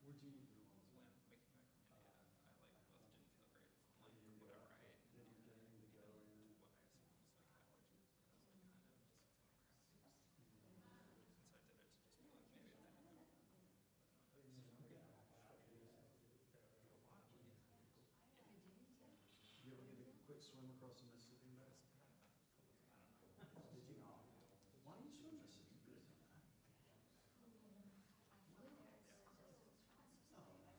Where'd you eat? When making my India, I like both didn't feel great from like whatever I ate. Didn't get him to go in. What I assumed was like allergies. I was like kind of just feeling crappy. And so I did it to just be like maybe I didn't know. You ever get a quick swim across the Mississippi? I don't know. Did you? Why do you swim Mississippi? That was just Same thing, like it wasn't, I didn't have like coronavirus symptoms of like a cough or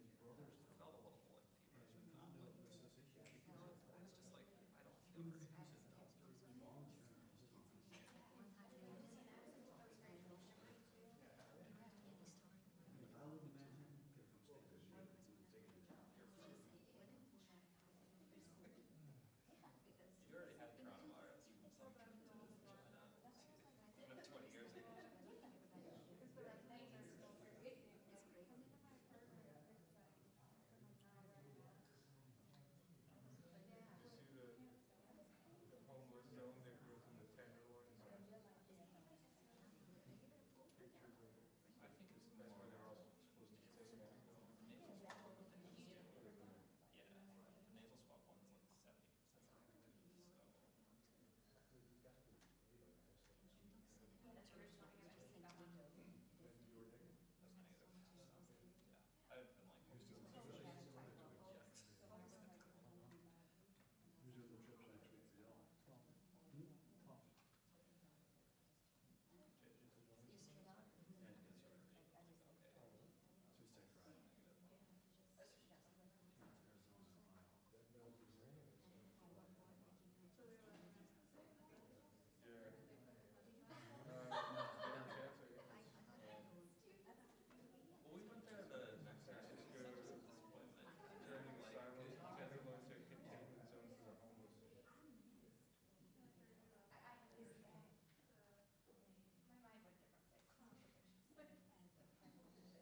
his brothers. I felt a little like feverish and not but I was just like, I don't feel great. If I lived in Manhattan, I could come stay with you. You already had coronavirus from some trip to China 20 years ago. See the homeless zone that goes in the Tenderloin zone. Pictures of it. I think it's That's where they're more, also supposed to take them. the nasal swab one that they used to. Yeah, the nasal swab one is like 70% effective, so. That's negative. So, yeah, I've been like, Who's doing the trips next week for y'all? You see it out? Yeah, it gets you. So we stay Friday. Arizona, Ohio. Yeah. well, we went there the next day. During the Like, silos, you guys they're going to containment zones for the homeless. I just had no one as with me and I was thinking about it. I was just looking for.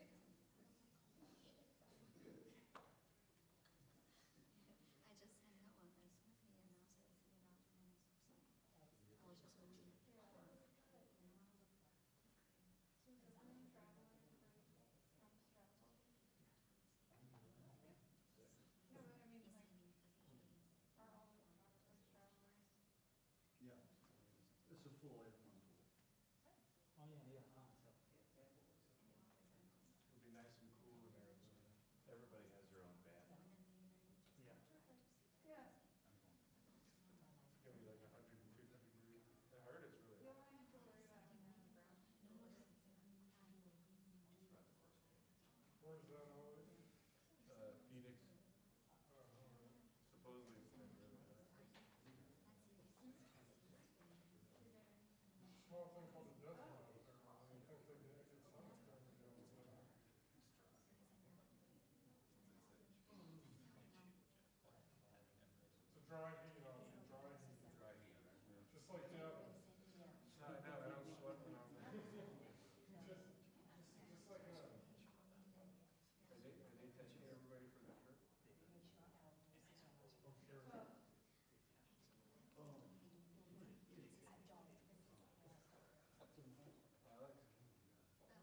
Yeah. It's a full 8-1 pool. Oh, yeah. It'll be nice and cool in Arizona. Everybody has their own bathroom. Yeah. Yeah. It's gonna be like 150 degrees. I heard it's really You hot. only have to worry about Where's that always? Phoenix. Supposedly it's gonna be really hot. Small thing called a dust mite. I think they get some It's a dry heat on it, dry heat. Dry heat. Just like the oven. No, I know, I don't sweat when I'm there. Just like an oven. Are they testing everybody for the trip? Alex?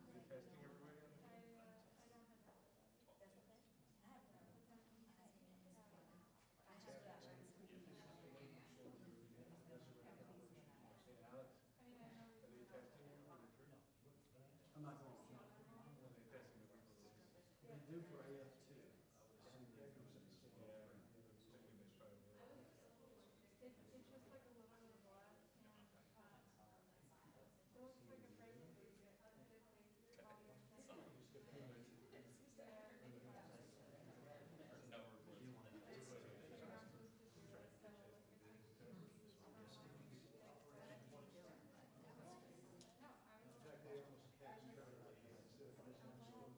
Are they testing everybody on the trip? I don't have Hey, Alex? I mean, I know. Are they testing you for the trip? I'm not going. Are they testing the people? They do for AF2. I would assume they do some. Yeah, I'm thinking they try to work. It's just like a little bit of blood and it looks like a pregnancy. There's no reports. In fact, they almost catch each other like that instead of finishing school.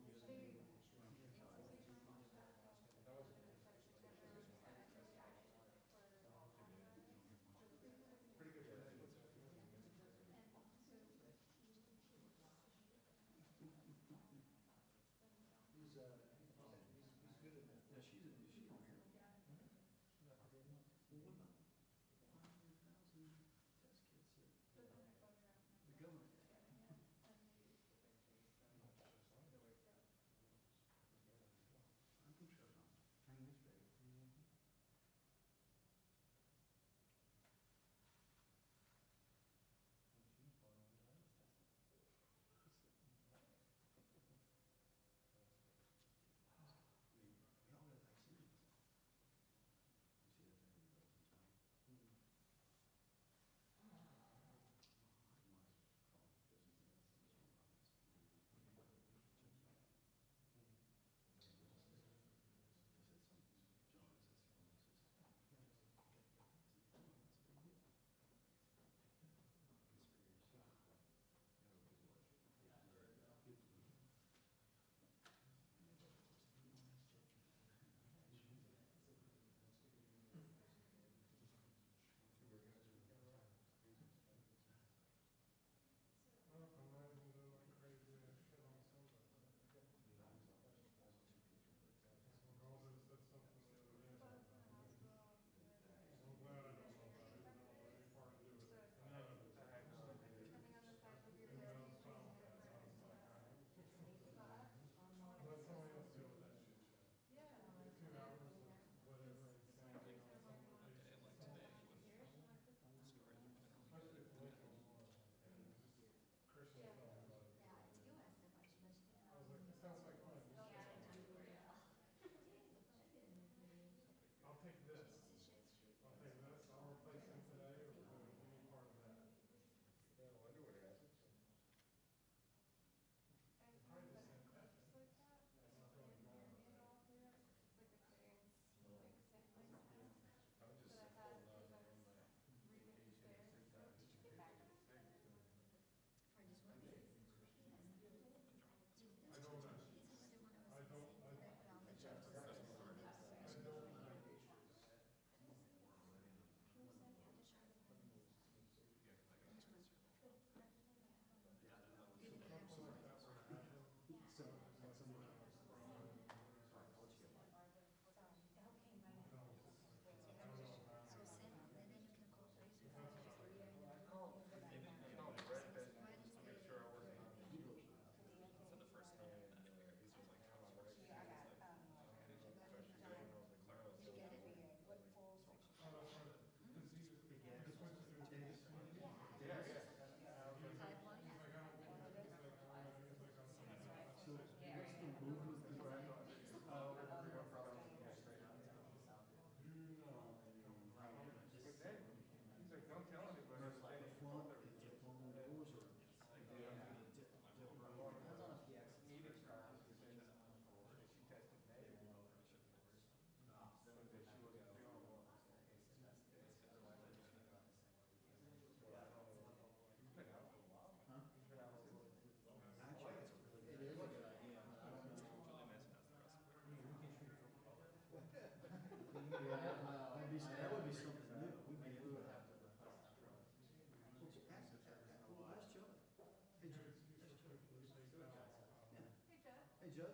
Judd,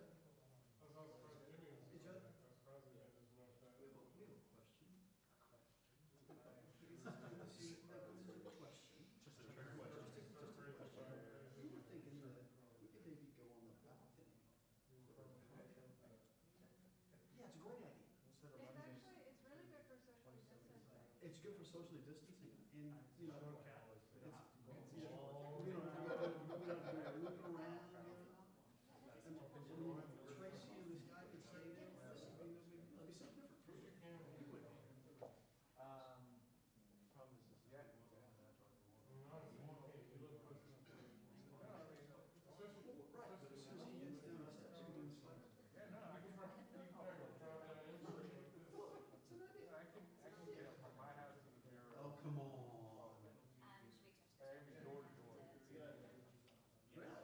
I was also surprised Jimmy was Hey, still Judd. back. I was surprised he didn't just rush back. we have a question. This is a question. Just a trick question. We were thinking that we could maybe go on the balcony. Yeah, it's a great idea. It's really good for social distancing. It's good for socially distancing and, you know, Don't count. we don't have to look around, you know. I mean, Tracy and this guy could stay there with us. I mean, it'd be something different for you. Problem is, Yeah. I mean, honestly, you look close enough to it. No, I mean, Especially, Right, but as soon as he gets down the steps, he can do this like, yeah, no, I can, you can drive down in like this. it's an idea. I can get from my house to the bureau. Oh, come on. Should we expect I can be door to door. Really?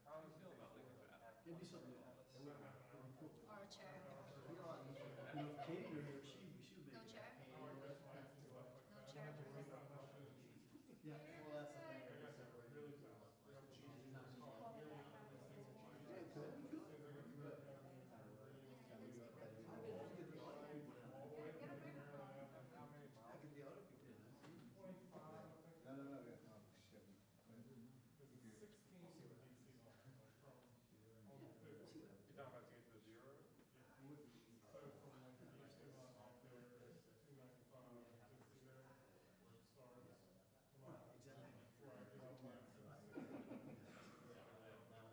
How does it feel about like It'd be something new. It'd be cool. or a chair? You know, if Katie were here, she would make No it. chair? No chair. Yeah. well, that's the thing. Really tough. Yeah, it could be good. I bet you get the auto people down there. Get a bigger phone. how many I miles? get the auto people down there. 25, I think. No, no, no, no, shit. It's 16 to the DC line, like from almost 50. See what happens. You're talking about to get to the bureau? So from like the DC line out there, it's 295 DC there, where it starts. Right, exactly. Before I get out there. That would be a nightmare. No, that's not.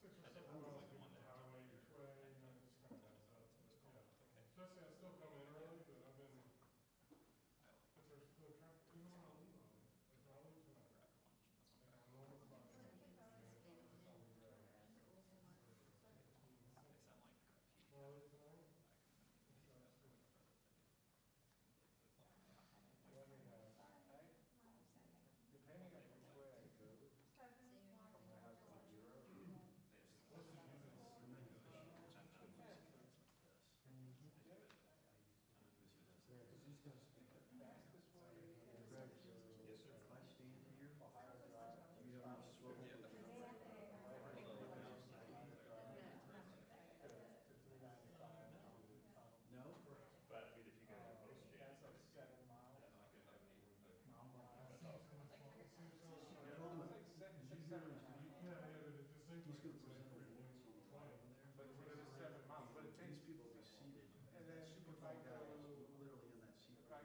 6 or 7 miles to the highway each way, you know, it's kind of messed up. Yeah. Especially, I still come in early, but I've been, if there's no traffic, even when I leave, like when I leave tonight, like on normal clock. They sound like When I leave tonight, Let me know. Depending on which way I go, from my house to the bureau, fastest way is Yes, sir. If I stand here, you have enough swivel. No? But I mean, if you guys are both That's like 7 miles. I told him, It's like 6, 7 miles. yeah, but it just seems he's like gonna it's like present a freaking warrant on the 20. bottom there. But it is 7 miles, but it These takes, people will be seated. and then That super if I tall guy go, is literally in that seat if I right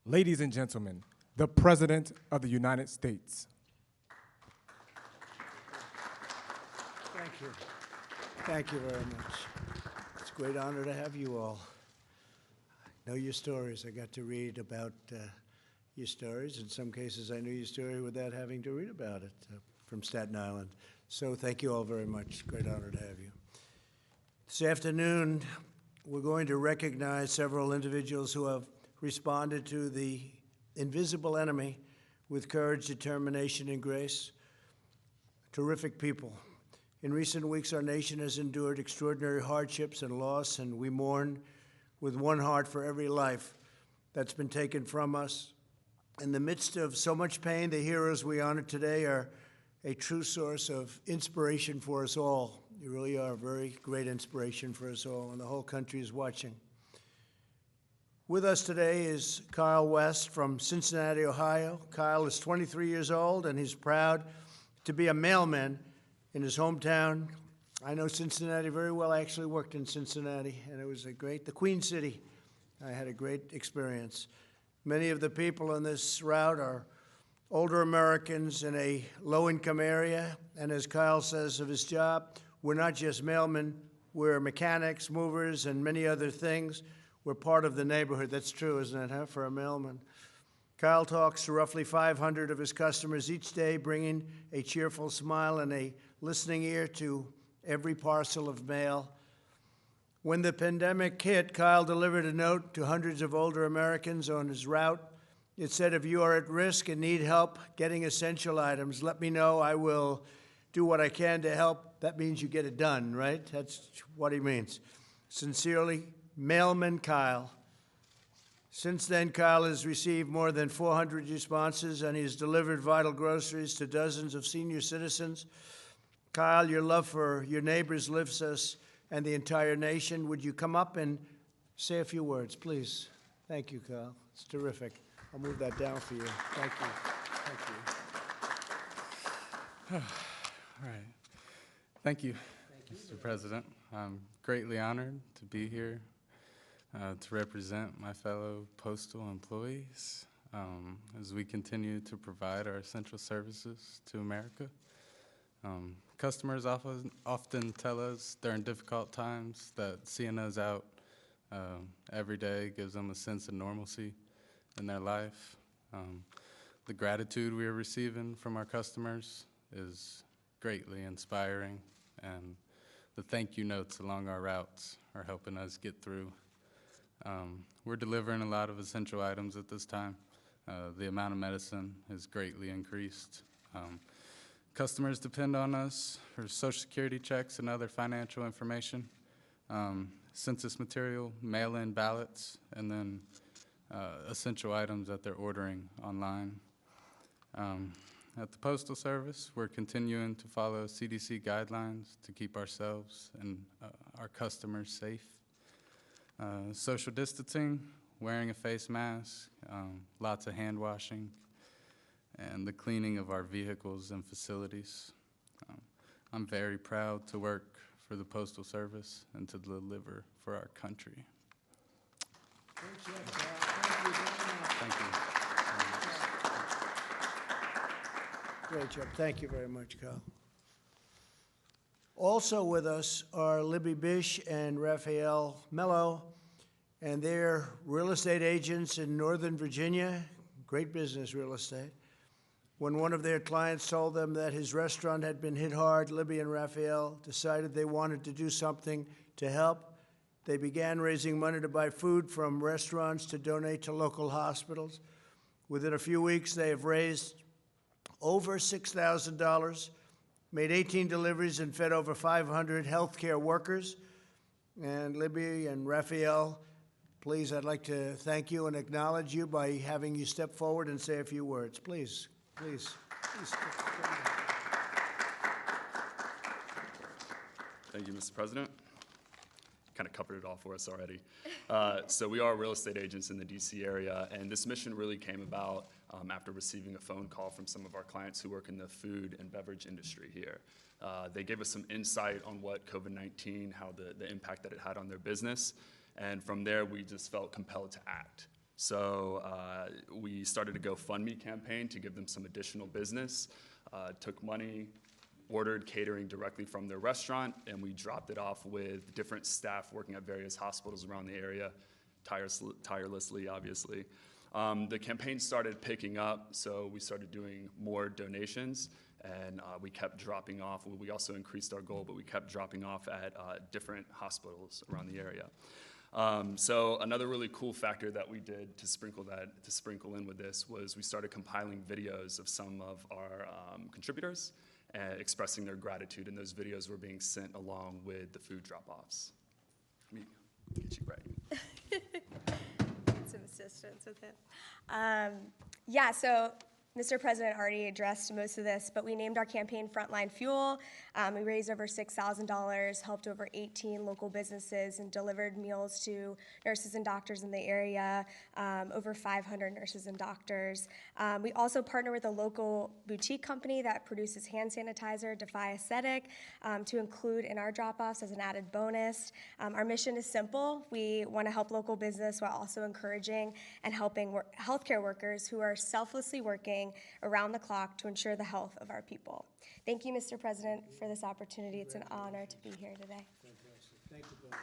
Ladies and gentlemen, the President of the United States. Thank you. Thank you very much. It's a great honor to have you all. I know your stories. I got to read about your stories. In some cases, I knew your story without having to read about it from Staten Island. So thank you all very much. Great honor to have you. This afternoon, we're going to recognize several individuals who have responded to the invisible enemy with courage, determination, and grace. Terrific people. In recent weeks, our nation has endured extraordinary hardships and loss, and we mourn with one heart for every life that's been taken from us. In the midst of so much pain, the heroes we honor today are a true source of inspiration for us all. You really are a very great inspiration for us all, and the whole country is watching. With us today is Kyle West from Cincinnati, Ohio. Kyle is 23 years old, and he's proud to be a mailman in his hometown. I know Cincinnati very well. I actually worked in Cincinnati, and it was the Queen City. I had a great experience. Many of the people on this route are older Americans in a low-income area, and as Kyle says of his job, we're not just mailmen, we're mechanics, movers, and many other things. We're part of the neighborhood. That's true, isn't it, huh, for a mailman? Kyle talks to roughly 500 of his customers each day, bringing a cheerful smile and a listening ear to every parcel of mail. When the pandemic hit, Kyle delivered a note to hundreds of older Americans on his route. It said, if you are at risk and need help getting essential items, let me know. I will do what I can to help. That means you get it done, right? That's what he means. Sincerely, Mailman Kyle. Since then, Kyle has received more than 400 responses, and he's delivered vital groceries to dozens of senior citizens. Kyle, your love for your neighbors lifts us and the entire nation. Would you come up and say a few words, please? Thank you, Kyle. It's terrific. I'll move that down for you. Thank you. Thank you. All right. Thank you, Mr. President. I'm greatly honored to be here to represent my fellow postal employees as we continue to provide our essential services to America. Customers often tell us during difficult times that seeing us out every day gives them a sense of normalcy in their life. The gratitude we are receiving from our customers is greatly inspiring, and the thank you notes along our routes are helping us get through. We're delivering a lot of essential items at this time. The amount of medicine has greatly increased. Customers depend on us for Social Security checks and other financial information, census material, mail-in ballots, and then essential items that they're ordering online. At the Postal Service, we're continuing to follow CDC guidelines to keep ourselves and our customers safe. Social distancing, wearing a face mask, lots of hand washing, and the cleaning of our vehicles and facilities. I'm very proud to work for the Postal Service and to deliver for our country. Thank you. Great job. Thank you very much, Kyle. Also with us are Libby Bish and Raphael Mello, and they're real estate agents in Northern Virginia, great business real estate. When one of their clients told them that his restaurant had been hit hard, Libby and Raphael decided they wanted to do something to help. They began raising money to buy food from restaurants to donate to local hospitals. Within a few weeks, they have raised over $6,000, made 18 deliveries, and fed over 500 healthcare workers. And Libby and Raphael, please, I'd like to thank you and acknowledge you by having you step forward and say a few words. Please, please, please. Thank you, Mr. President. Kind of covered it all for us already. So we are real estate agents in the DC area, and this mission really came about after receiving a phone call from some of our clients who work in the food and beverage industry here. They gave us some insight on what COVID-19, how the impact that it had on their business, and from there we just felt compelled to act. So we started a GoFundMe campaign to give them some additional business, took money, ordered catering directly from their restaurant, and we dropped it off with different staff working at various hospitals around the area, tirelessly, obviously. The campaign started picking up, so we started doing more donations, and we kept dropping off. We also increased our goal, but we kept dropping off at different hospitals around the area. So another really cool factor that we did to sprinkle in with this was we started compiling videos of some of our contributors and expressing their gratitude, and those videos were being sent along with the food drop-offs. Let me get you right. Some assistance with him. Yeah, so Mr. President already addressed most of this, but we named our campaign Frontline Fuel. We raised over $6,000, helped over 18 local businesses, and delivered meals to nurses and doctors in the area, over 500 nurses and doctors. We also partner with a local boutique company that produces hand sanitizer, Defy Aesthetic, to include in our drop-offs as an added bonus. Our mission is simple. We want to help local business while also encouraging and helping healthcare workers who are selflessly working around the clock to ensure the health of our people. Thank you, Mr. President, for this opportunity. It's an honor to be here today. Fantastic. Thank you both.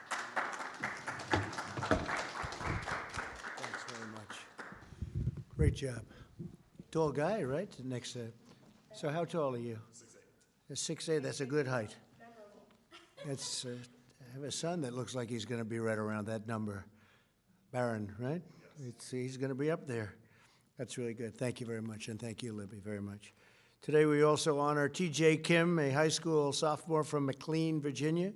Thanks very much. Great job. Tall guy, right? Next. So how tall are you? 6'8". 6'8", that's a good height. That's, I have a son that looks like he's going to be right around that number. Barron, right? He's going to be up there. That's really good. Thank you very much, and thank you, Libby, very much. Today we also honor T.J. Kim, a high school sophomore from McLean, Virginia.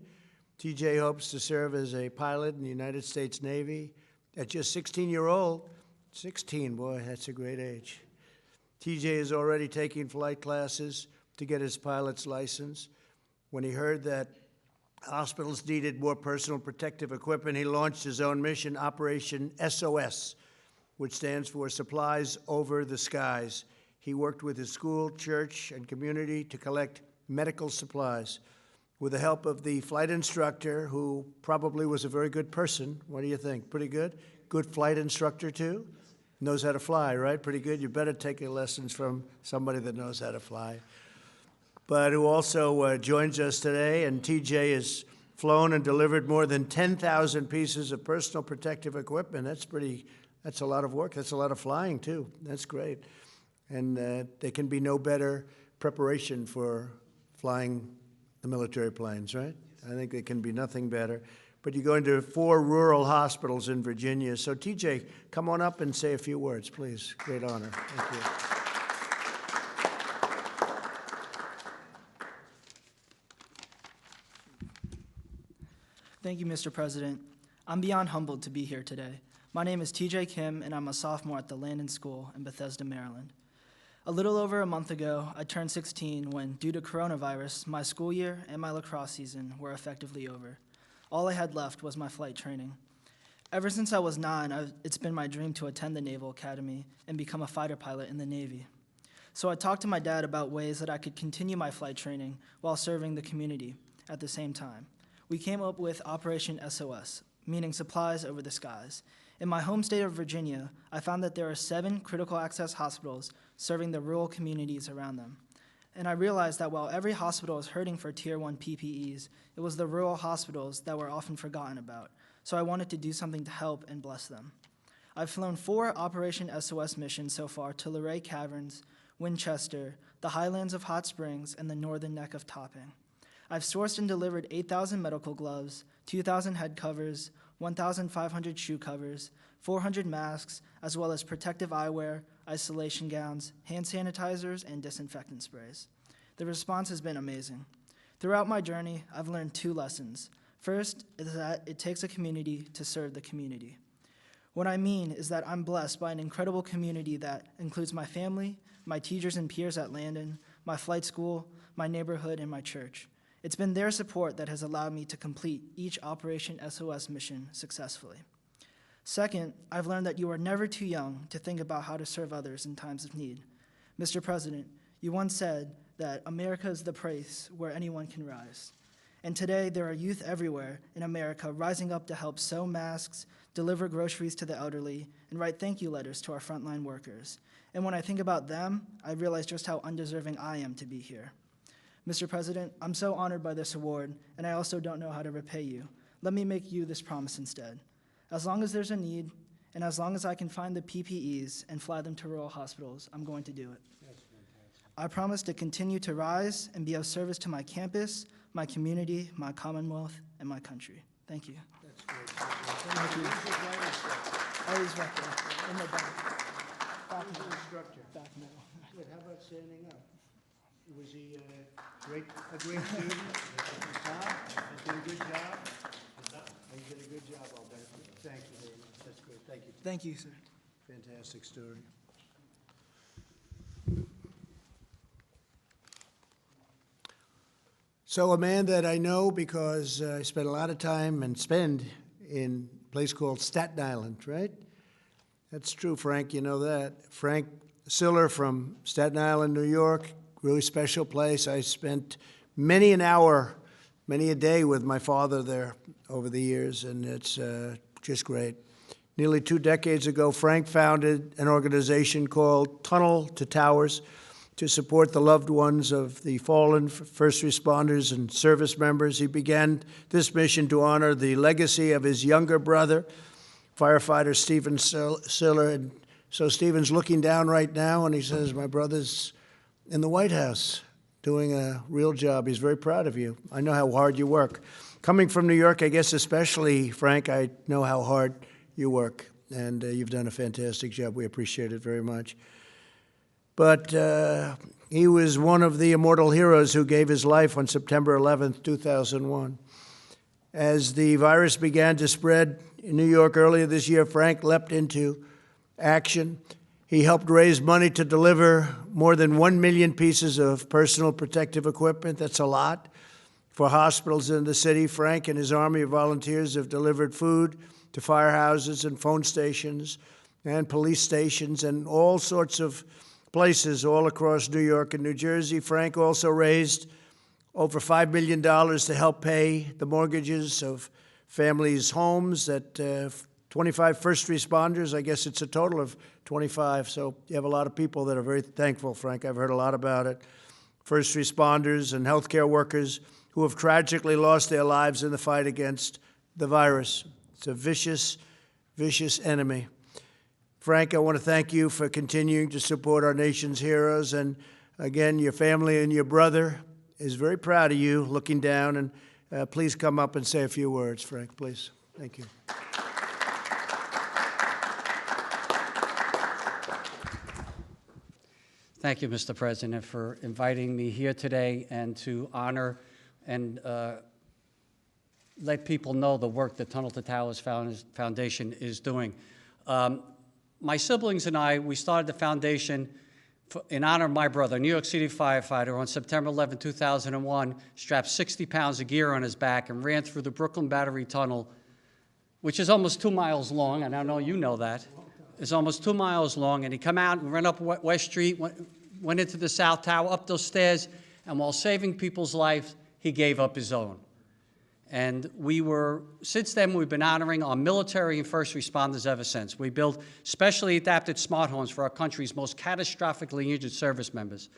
T.J. hopes to serve as a pilot in the United States Navy. At just 16-year-old, 16, boy, that's a great age. T.J. is already taking flight classes to get his pilot's license. When he heard that hospitals needed more personal protective equipment, he launched his own mission, Operation SOS, which stands for Supplies Over the Skies. He worked with his school, church, and community to collect medical supplies. With the help of the flight instructor, who probably was a very good person, what do you think? Pretty good? Good flight instructor, too? Knows how to fly, right? Pretty good. You better take your lessons from somebody that knows how to fly. But who also joins us today, and TJ has flown and delivered more than 10,000 pieces of personal protective equipment. That's a lot of work. That's a lot of flying, too. That's great. And there can be no better preparation for flying the military planes, right? I think there can be nothing better. But you're going to 4 rural hospitals in Virginia. So, TJ, come on up and say a few words, please. Great honor. Thank you. Thank you, Mr. President. I'm beyond humbled to be here today. My name is TJ Kim, and I'm a sophomore at the Landon School in Bethesda, Maryland. A little over a month ago, I turned 16 when, due to coronavirus, my school year and my lacrosse season were effectively over. All I had left was my flight training. Ever since I was 9, it's been my dream to attend the Naval Academy and become a fighter pilot in the Navy. So I talked to my dad about ways that I could continue my flight training while serving the community at the same time. We came up with Operation SOS, meaning Supplies Over the Skies. In my home state of Virginia, I found that there are 7 critical access hospitals serving the rural communities around them. And I realized that while every hospital is hurting for Tier 1 PPEs, it was the rural hospitals that were often forgotten about. So I wanted to do something to help and bless them. I've flown 4 Operation SOS missions so far to Luray Caverns, Winchester, the Highlands of Hot Springs, and the northern neck of Topping. I've sourced and delivered 8,000 medical gloves, 2,000 head covers, 1,500 shoe covers, 400 masks, as well as protective eyewear, isolation gowns, hand sanitizers, and disinfectant sprays. The response has been amazing. Throughout my journey, I've learned 2 lessons. First is that it takes a community to serve the community. What I mean is that I'm blessed by an incredible community that includes my family, my teachers and peers at Landon, my flight school, my neighborhood, and my church. It's been their support that has allowed me to complete each Operation SOS mission successfully. Second, I've learned that you are never too young to think about how to serve others in times of need. Mr. President, you once said that America is the place where anyone can rise. And today, there are youth everywhere in America rising up to help sew masks, deliver groceries to the elderly, and write thank you letters to our frontline workers. And when I think about them, I realize just how undeserving I am to be here. Mr. President, I'm so honored by this award, and I also don't know how to repay you. Let me make you this promise instead. As long as there's a need, and as long as I can find the PPEs and fly them to rural hospitals, I'm going to do it. I promise to continue to rise and be of service to my campus, my community, my Commonwealth, and my country. Thank you. That's great. Thank you. Always right there, in the back. Back Who's the middle. instructor? Back middle. Good, how about standing up? Was he a great student? Tom, did a good job? He did a good job, I'll bet. Thank you very much. That's great. Thank you. Thank you, sir. Fantastic story. So a man that I know because I spent a lot of time and spend in a place called Staten Island, right? That's true, Frank, you know that. Frank Siller from Staten Island, New York, really special place. I spent many an hour, many a day with my father there over the years, and it's just great. Nearly 2 decades ago, Frank founded an organization called Tunnel to Towers to support the loved ones of the fallen first responders and service members. He began this mission to honor the legacy of his younger brother, firefighter Stephen Siller. And so Stephen's looking down right now, and he says, my brother's in the White House doing a real job. He's very proud of you. I know how hard you work. Coming from New York, I guess especially, Frank, I know how hard you work, and you've done a fantastic job. We appreciate it very much. But he was one of the immortal heroes who gave his life on September 11th, 2001. As the virus began to spread in New York earlier this year, Frank leapt into action. He helped raise money to deliver more than 1 million pieces of personal protective equipment. That's a lot. For hospitals in the city, Frank and his army of volunteers have delivered food to firehouses and phone stations and police stations and all sorts of places all across New York and New Jersey. Frank also raised over $5 million to help pay the mortgages of families' homes at 25 first responders. I guess it's a total of 25. So you have a lot of people that are very thankful, Frank. I've heard a lot about it. First responders and healthcare workers who have tragically lost their lives in the fight against the virus. It's a vicious, vicious enemy. Frank, I want to thank you for continuing to support our nation's heroes. And again, your family and your brother is very proud of you, looking down. And please come up and say a few words, Frank, please. Thank you. Thank you, Mr. President, for inviting me here today and to honor and let people know the work the Tunnel to Towers Foundation is doing. My siblings and I, we started the foundation in honor of my brother, a New York City firefighter, on September 11, 2001, strapped 60 pounds of gear on his back and ran through the Brooklyn Battery Tunnel, which is almost 2 miles long, and I know you know that. It's almost 2 miles long, and he come out and ran up West Street, went into the South Tower, up those stairs, and while saving people's lives, he gave up his own. And since then, we've been honoring our military and first responders ever since. We built specially adapted smart homes for our country's most catastrophically injured service members.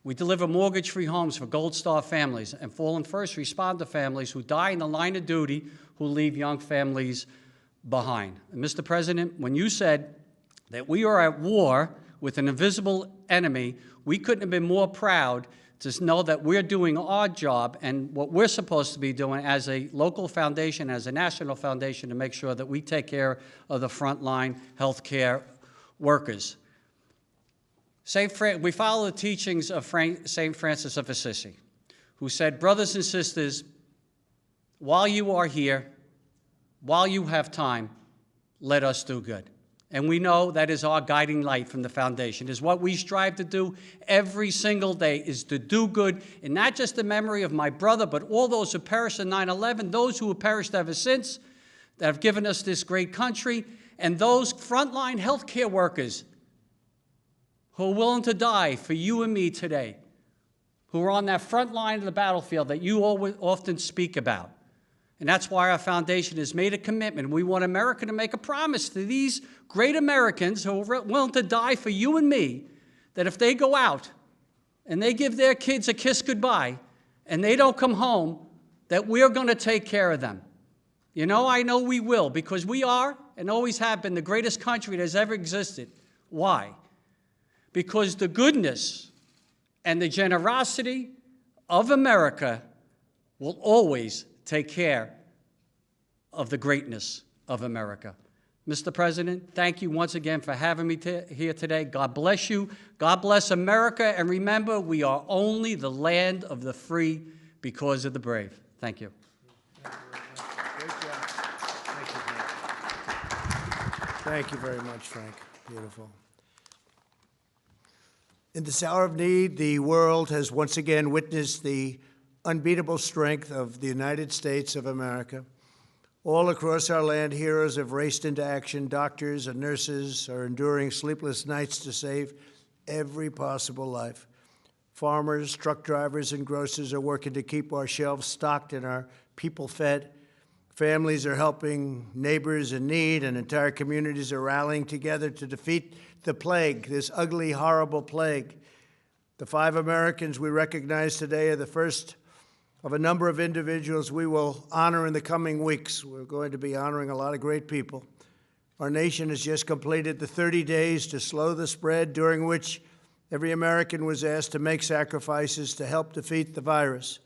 We deliver mortgage-free homes for Gold Star families and fallen first responder families who die in the line of duty, who leave young families behind. And Mr. President, when you said that we are at war with an invisible enemy, we couldn't have been more proud to know that we're doing our job and what we're supposed to be doing as a local foundation, as a national foundation, to make sure that we take care of the frontline healthcare workers. We follow the teachings of St. Francis of Assisi, who said, brothers and sisters, while you are here, while you have time, let us do good. And we know that is our guiding light from the foundation, is what we strive to do every single day, is to do good, and not just the memory of my brother, but all those who perished in 9/11, those who have perished ever since, that have given us this great country, and those frontline healthcare workers who are willing to die for you and me today, who are on that front line of the battlefield that you often speak about. And that's why our foundation has made a commitment. We want America to make a promise to these great Americans who are willing to die for you and me, that if they go out and they give their kids a kiss goodbye and they don't come home, that we're going to take care of them. You know, I know we will, because we are and always have been the greatest country that has ever existed. Why? Because the goodness and the generosity of America will always take care of the greatness of America. Mr. President, thank you once again for having me here today. God bless you. God bless America. And remember, we are only the land of the free because of the brave. Thank you. Great job. Thank you, Frank. Thank you very much, Frank. Beautiful. In this hour of need, the world has once again witnessed the unbeatable strength of the United States of America. All across our land, heroes have raced into action. Doctors and nurses are enduring sleepless nights to save every possible life. Farmers, truck drivers, and grocers are working to keep our shelves stocked and our people fed. Families are helping neighbors in need, and entire communities are rallying together to defeat the plague, this ugly, horrible plague. The 5 Americans we recognize today are the first of a number of individuals we will honor in the coming weeks. We're going to be honoring a lot of great people. Our nation has just completed the 30 days to slow the spread, during which every American was asked to make sacrifices to help defeat the virus.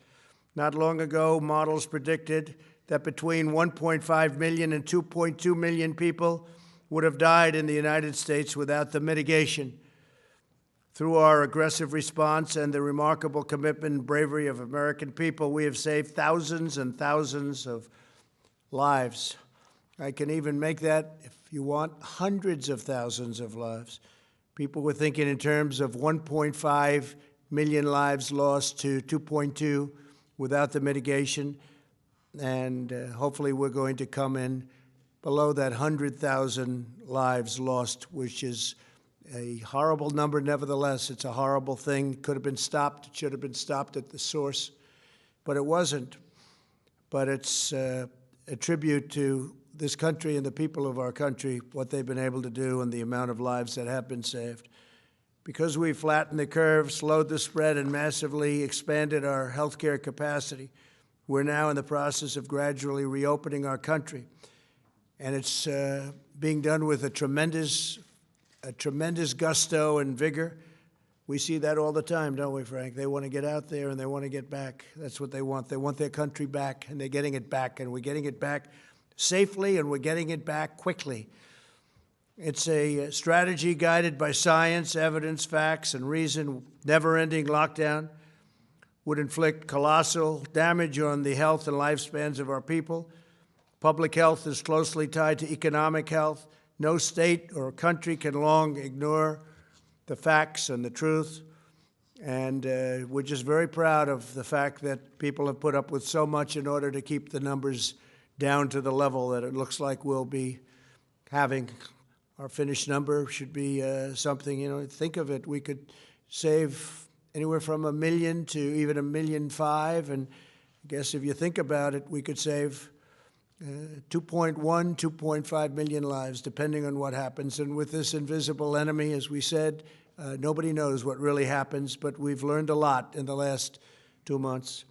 Not long ago, models predicted that between 1.5 million and 2.2 million people would have died in the United States without the mitigation. Through our aggressive response and the remarkable commitment and bravery of American people, we have saved thousands and thousands of lives. I can even make that, if you want, hundreds of thousands of lives. People were thinking in terms of 1.5 million lives lost to 2.2 without the mitigation, and hopefully we're going to come in below that 100,000 lives lost, which is a horrible number. Nevertheless, it's a horrible thing. Could have been stopped. It should have been stopped at the source, but it wasn't. But it's a tribute to this country and the people of our country, what they've been able to do and the amount of lives that have been saved. Because we flattened the curve, slowed the spread, and massively expanded our healthcare capacity, we're now in the process of gradually reopening our country. And it's being done with a tremendous gusto and vigor. We see that all the time, don't we, Frank? They want to get out there and they want to get back. That's what they want. They want their country back, and they're getting it back, and we're getting it back safely, and we're getting it back quickly. It's a strategy guided by science, evidence, facts, and reason. Never-ending lockdown would inflict colossal damage on the health and lifespans of our people. Public health is closely tied to economic health. No state or country can long ignore the facts and the truth. And we're just very proud of the fact that people have put up with so much in order to keep the numbers down to the level that it looks like we'll be having. Our finished number should be something, think of it. We could save anywhere from 1 million to even 1.5 million. And I guess if you think about it, we could save 2.1, 2.5 million lives, depending on what happens. And with this invisible enemy, as we said, nobody knows what really happens, but we've learned a lot in the last 2 months.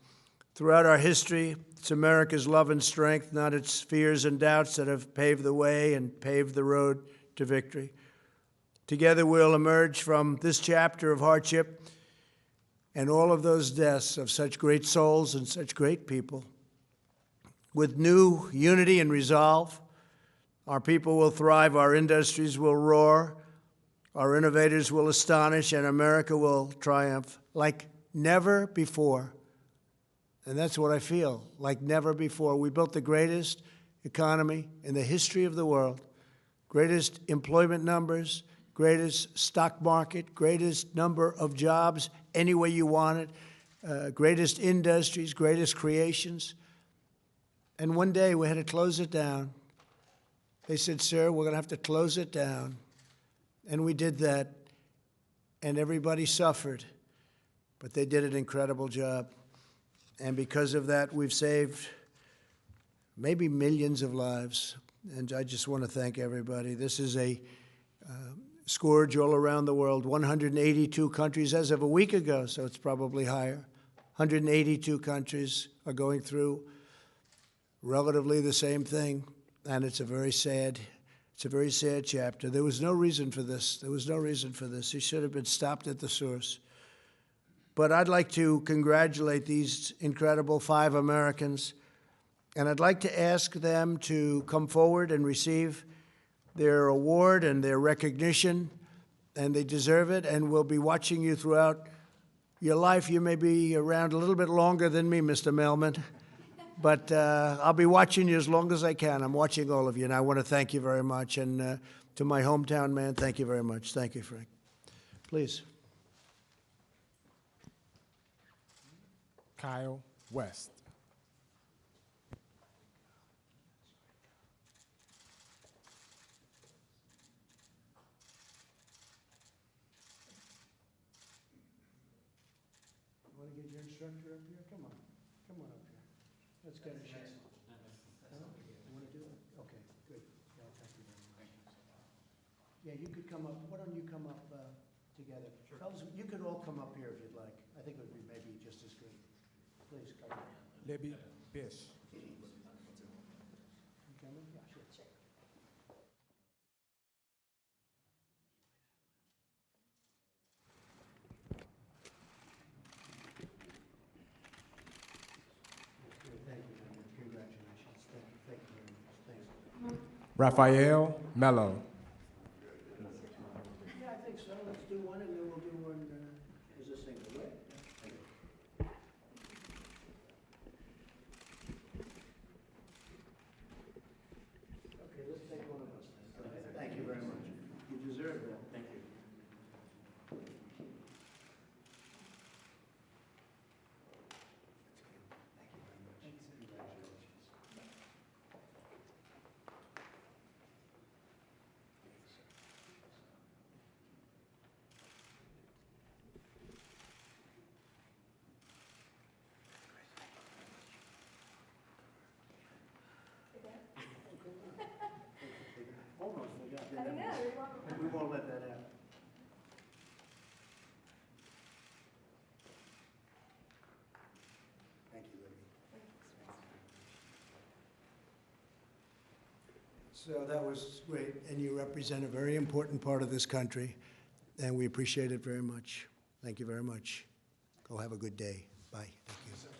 Throughout our history, it's America's love and strength, not its fears and doubts, that have paved the way and paved the road to victory. Together we'll emerge from this chapter of hardship and all of those deaths of such great souls and such great people with new unity and resolve. Our people will thrive, our industries will roar, our innovators will astonish, and America will triumph like never before. And that's what I feel, like never before. We built the greatest economy in the history of the world, greatest employment numbers, greatest stock market, greatest number of jobs any way you want it, greatest industries, greatest creations. And one day we had to close it down. They said, sir, we're going to have to close it down. And we did that, and everybody suffered. but they did an incredible job. And because of that, we've saved maybe millions of lives. And I just want to thank everybody. This is a scourge all around the world, 182 countries as of a week ago, so it's probably higher. 182 countries are going through relatively the same thing, and it's a very sad chapter. There was no reason for this. There was no reason for this. It should have been stopped at the source. But I'd like to congratulate these incredible 5 Americans, and I'd like to ask them to come forward and receive their award and their recognition, and they deserve it, and we'll be watching you throughout your life. You may be around a little bit longer than me, Mr. Mailman, but I'll be watching you as long as I can. I'm watching all of you, and I want to thank you very much. And to my hometown man, thank you very much. Thank you, Frank. Please. Kyle West. Want to get your instructor up here? Come on. Come on up here. Let's get a shot. You want to do it? Okay, good. Yeah, thank you very much. Yeah, you could come up. Why don't you come up together? Sure. Fellas, you could all come up here if you'd like. I think it would be maybe just as good. Please come up. Libby Bish. You coming? Yeah, sure. Thank you very much. Congratulations. Thank you very much. Thanks. Raphael Mello. Yeah, I think so. Let's do one, and then we'll do one as a single, right? Okay, let's take one of us. Thank you very much. You deserve that. Thank you. Almost forgot. I know. We won't let that happen. Thank you, Libby. So that was great, and you represent a very important part of this country, and we appreciate it very much. Thank you very much. Go have a good day. Bye. Thank you.